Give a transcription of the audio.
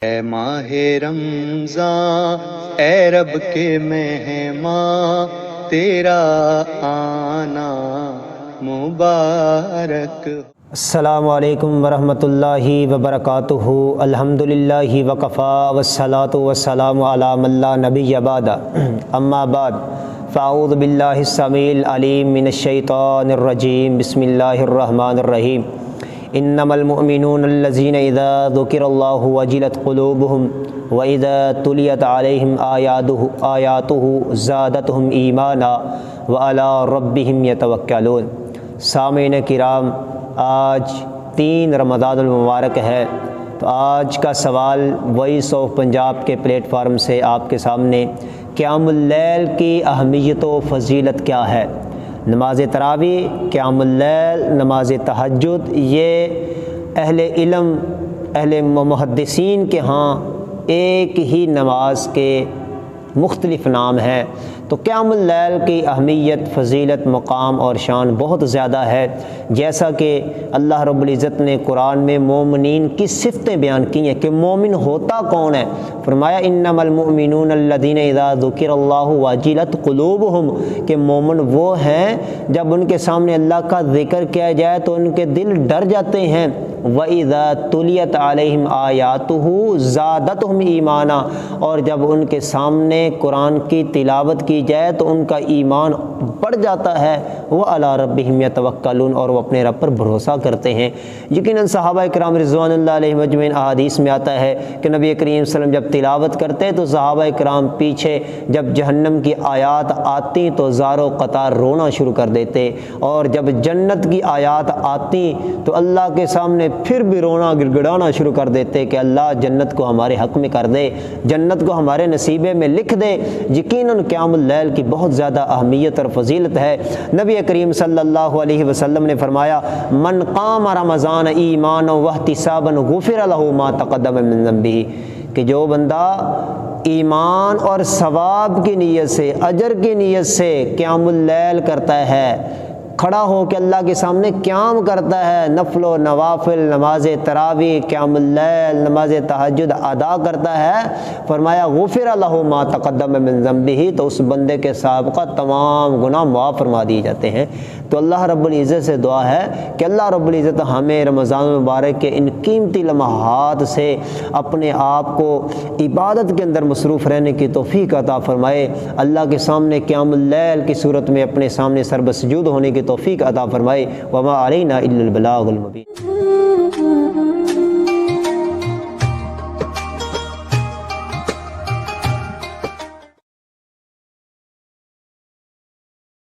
اے ماہ رمضان اے رب کے مہمان تیرا آنا مبارک۔ السلام علیکم ورحمۃ اللہ وبرکاتہ۔ الحمدللہ وکفا والصلاۃ والسلام علی من لا نبی بعد، اما بعد فاعوذ باللہ السمیع العلیم من الشیطان الرجیم، بسم اللہ الرحمن الرحیم۔ انما المؤمنون الذین اذا ذکر اللہ وجلت قلوبہم واذا تلیت علیہم آیاتہ زادتہم ایمانا وعلی ربہم یتوکلون۔ سامعین کرام، آج 3 رمضان المبارک ہے، تو آج کا سوال وائس آف پنجاب کے پلیٹ فارم سے آپ کے سامنے قیام اللیل کی اہمیت و فضیلت کیا ہے۔ نماز تراویح، قیام اللیل، نماز تہجد، یہ اہل علم، اہل محدثین کے ہاں ایک ہی نماز کے مختلف نام ہیں۔ تو قیام اللیل کی اہمیت، فضیلت، مقام اور شان بہت زیادہ ہے، جیسا کہ اللہ رب العزت نے قرآن میں مومنین کی صفتیں بیان کی ہیں کہ مومن ہوتا کون ہے۔ فرمایا انما المؤمنون الذین اذا ذکر اللہ وجلت قلوبہم، کہ مومن وہ ہیں جب ان کے سامنے اللہ کا ذکر کیا جائے تو ان کے دل ڈر جاتے ہیں۔ وَإِذَا تُلِيَتْ عَلَيْهِمْ آيَاتُهُ زَادَتْهُمْ ایمانا، اور جب ان کے سامنے قرآن کی تلاوت کی جائے تو ان کا ایمان بڑھ جاتا ہے۔ وَعَلَىٰ رَبِّهِمْ يَتَوَكَّلُونَ، اور وہ اپنے رب پر بھروسہ کرتے ہیں۔ یقیناً صحابہ کرام رضوان اللہ علیہم اجمعین احادیث میں آتا ہے کہ نبی کریم صلی اللہ علیہ وسلم جب تلاوت کرتے تو صحابہ کرام پیچھے جب جہنم کی آیات آتی تو زار و قطار رونا شروع کر دیتے، اور جب جنت کی آیات آتی تو اللہ کے سامنے پھر بھی رونا گڑگڑانا شروع کر دیتے کہ اللہ جنت کو ہمارے حق میں کر دے، جنت کو ہمارے نصیبے میں لکھ دے۔ یقیناً قیام اللیل کی بہت زیادہ اہمیت اور فضیلت ہے۔ نبی کریم صلی اللہ علیہ وسلم نے فرمایا من قام رمضان ایمانا واحتسابا غفر له ما تقدم من ذنبہ، کہ جو بندہ ایمان اور ثواب کی نیت سے، اجر کی نیت سے قیام اللیل کرتا ہے، کھڑا ہو کے اللہ کے سامنے قیام کرتا ہے، نفل و نوافل، نماز تراویح، قیام اللیل، نماز تہجد ادا کرتا ہے، فرمایا غفر له ما تقدم من ذنبہ، تو اس بندے کے سابقہ تمام گناہ معاف فرما دیے جاتے ہیں۔ تو اللہ رب العزت سے دعا ہے کہ اللہ رب العزت ہمیں رمضان المبارک کے ان قیمتی لمحات سے اپنے آپ کو عبادت کے اندر مصروف رہنے کی توفیق عطا فرمائے۔ اللہ کے سامنے قیام اللیل کی صورت میں اپنے سامنے سر بسجود ہونے کی توفیق عطا فرمائے۔ وما علینا الا البلاغ المبین۔